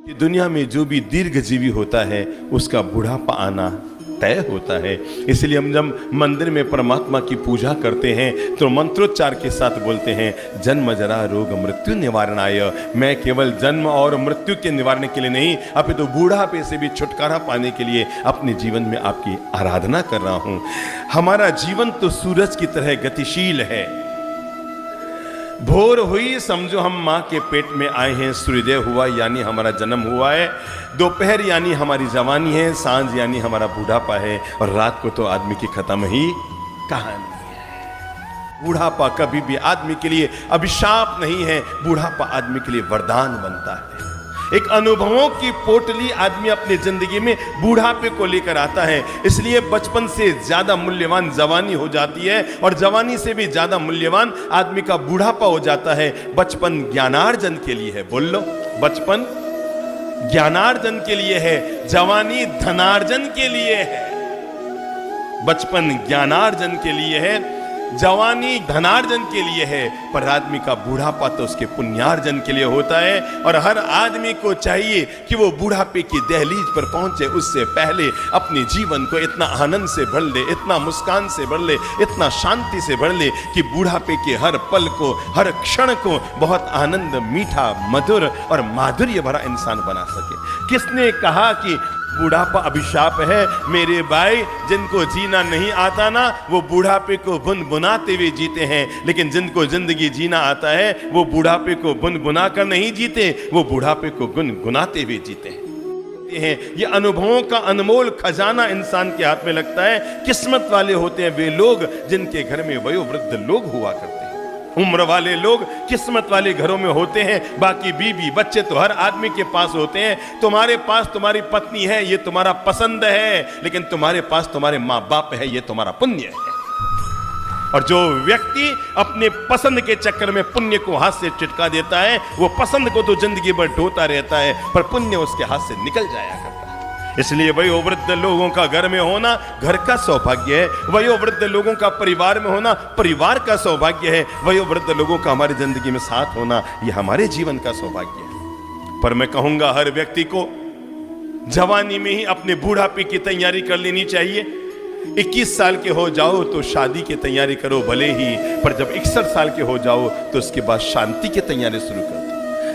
कि दुनिया में जो भी दीर्घजीवी होता है उसका बुढ़ापा आना तय होता है। इसलिए हम जब मंदिर में परमात्मा की पूजा करते हैं तो मंत्रोच्चार के साथ बोलते हैं, जन्म जरा रोग मृत्यु निवारणाय। मैं केवल जन्म और मृत्यु के निवारण के लिए नहीं, अपितु तो बूढ़ापे से भी छुटकारा पाने के लिए अपने जीवन में आपकी आराधना कर रहा हूं। हमारा जीवन तो सूरज की तरह गतिशील है। भोर हुई समझो हम माँ के पेट में आए हैं, सूर्योदय हुआ यानी हमारा जन्म हुआ है, दोपहर यानी हमारी जवानी है, सांझ यानी हमारा बूढ़ापा है, और रात को तो आदमी की खत्म ही कहानी है। बूढ़ापा कभी भी आदमी के लिए अभिशाप नहीं है, बूढ़ापा आदमी के लिए वरदान बनता है। एक अनुभवों की पोटली आदमी अपनी जिंदगी में बूढ़ापे को लेकर आता है। इसलिए बचपन से ज्यादा मूल्यवान जवानी हो जाती है, और जवानी से भी ज्यादा मूल्यवान आदमी का बूढ़ापा हो जाता है। बचपन ज्ञानार्जन के लिए है, बोल लो, बचपन ज्ञानार्जन के लिए है, जवानी धनार्जन के लिए है। बचपन ज्ञानार्जन के लिए है, जवानी धनार्जन के लिए है, पर आदमी का बूढ़ापा तो उसके पुण्यार्जन के लिए होता है। और हर आदमी को चाहिए कि वो बूढ़ापे की दहलीज पर पहुंचे उससे पहले अपने जीवन को इतना आनंद से भर ले, इतना मुस्कान से भर ले, इतना शांति से भर ले कि बूढ़ापे के हर पल को, हर क्षण को बहुत आनंद, मीठा, मधुर और माधुर्य भरा इंसान बना सके। किसने कहा कि बूढ़ापा अभिशाप है? मेरे भाई, जिनको जीना नहीं आता ना, वो बूढ़ापे को बुनबुनाते हुए जीते हैं, लेकिन जिनको जिंदगी जीना आता है वो बूढ़ापे को बुनबुना कर नहीं जीते, वो बूढ़ापे को गुनगुनाते हुए जीते हैं। ये अनुभवों का अनमोल खजाना इंसान के हाथ में लगता है। किस्मत वाले होते हैं वे लोग जिनके घर में वयोवृद्ध लोग हुआ करते हैं। उम्र वाले लोग किस्मत वाले घरों में होते हैं। बाकी बीवी बच्चे तो हर आदमी के पास होते हैं। तुम्हारे पास तुम्हारी पत्नी है, ये तुम्हारा पसंद है, लेकिन तुम्हारे पास तुम्हारे माँ बाप है, ये तुम्हारा पुण्य है। और जो व्यक्ति अपने पसंद के चक्कर में पुण्य को हाथ से चिटका देता है, वो पसंद को तो जिंदगी भर ढोता रहता है, पर पुण्य उसके हाथ से निकल जाया करता है। इसलिए वयोवृद्ध लोगों का घर में होना घर का सौभाग्य है, वयोवृद्ध लोगों का परिवार में होना परिवार का सौभाग्य है, वयोवृद्ध लोगों का हमारी जिंदगी में साथ होना यह हमारे जीवन का सौभाग्य है। पर मैं कहूंगा हर व्यक्ति को जवानी में ही अपने बूढ़ापे की तैयारी कर लेनी चाहिए। 21 साल के हो जाओ तो शादी की तैयारी करो भले ही, पर जब 61 साल के हो जाओ तो उसके बाद शांति की तैयारी शुरू कर दो।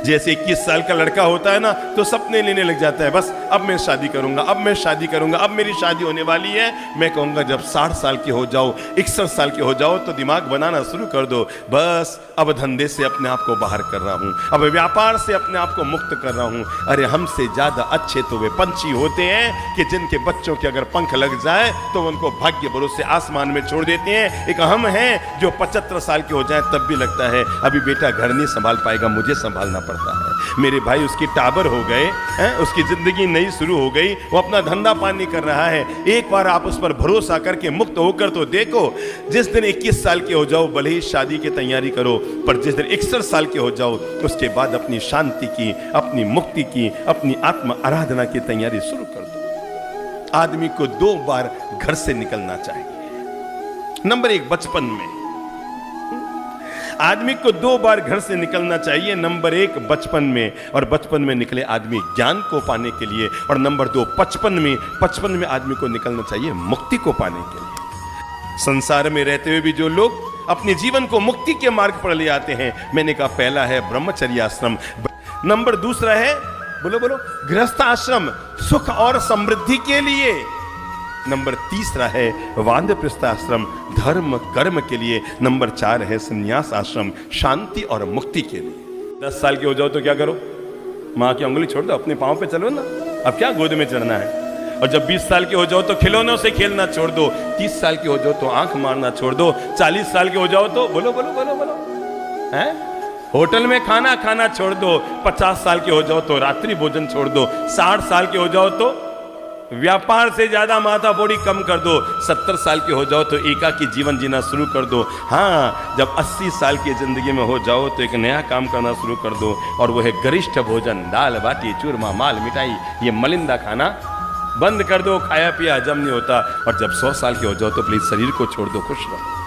जैसे 21 साल का लड़का होता है ना, तो सपने लेने लग जाता है, बस अब मैं शादी करूंगा, अब मैं शादी करूंगा, अब मेरी शादी होने वाली है। मैं कहूंगा जब 60 साल के हो जाओ, 61 साल के हो जाओ तो दिमाग बनाना शुरू कर दो, बस अब धंधे से अपने आप को बाहर कर रहा हूं, अब व्यापार से अपने आप को मुक्त कर रहा हूं। अरे हमसे ज्यादा अच्छे तो वे पंछी होते हैं कि जिनके बच्चों के अगर पंख लग जाए तो उनको भाग्य भरोसे आसमान में छोड़ देते हैं। एक हम हैं जो 75 साल के हो जाए तब भी लगता है अभी बेटा घर नहीं संभाल पाएगा, मुझे संभालना पड़ता है। मेरे भाई उसकी टाबर हो गए हैं, उसकी जिंदगी नई शुरू हो गई, वो अपना धंधा पानी कर रहा है। एक बार आप उस पर भरोसा करके मुक्त होकर तो देखो। जिस दिन 21 साल के हो जाओ भले ही शादी की तैयारी करो, पर जिस दिन 61 साल के हो जाओ उसके बाद अपनी शांति की, अपनी मुक्ति की, अपनी आत्म आराधना की तैयारी शुरू कर दो। आदमी को 2 बार घर से निकलना चाहिए। नंबर 1 बचपन में आदमी को 2 बार घर से निकलना चाहिए। नंबर 1 बचपन में, और बचपन में निकले आदमी ज्ञान को पाने के लिए, और नंबर 2 बचपन में आदमी को निकलना चाहिए मुक्ति को पाने के लिए। संसार में रहते हुए भी जो लोग अपने जीवन को मुक्ति के मार्ग पर ले आते हैं, मैंने कहा पहला है ब्रह्मचर्य आश्रम, नंबर 2 है बोलो बोलो गृहस्थ आश्रम सुख और समृद्धि के लिए, नंबर 3 है वानप्रस्थ आश्रम धर्म कर्म के लिए, नंबर 4 है संन्यास आश्रम शांति और मुक्ति के लिए। 10 साल के हो जाओ तो क्या करो? माँ की उंगली छोड़ दो, अपने पांव पे चलो ना, अब क्या गोद में चढ़ना है। और जब 20 साल के हो जाओ तो खिलौनों से खेलना छोड़ दो, 30 साल के हो जाओ तो आंख मारना छोड़ दो, 40 साल के हो जाओ तो बोलो बोलो बोलो बोलो हैं, होटल में खाना खाना छोड़ दो, 50 साल के हो जाओ तो रात्रि भोजन छोड़ दो, 60 साल के हो जाओ तो व्यापार से ज्यादा माथाफोड़ी कम कर दो, 70 साल के हो जाओ तो एकाकी जीवन जीना शुरू कर दो। हाँ, जब 80 साल की जिंदगी में हो जाओ तो एक नया काम करना शुरू कर दो, और वो है गरिष्ठ भोजन, दाल बाटी चूरमा माल मिठाई, ये मलिंदा खाना बंद कर दो, खाया पिया हजम नहीं होता। और जब 100 साल के हो जाओ तो प्लीज शरीर को छोड़ दो, खुश रहो।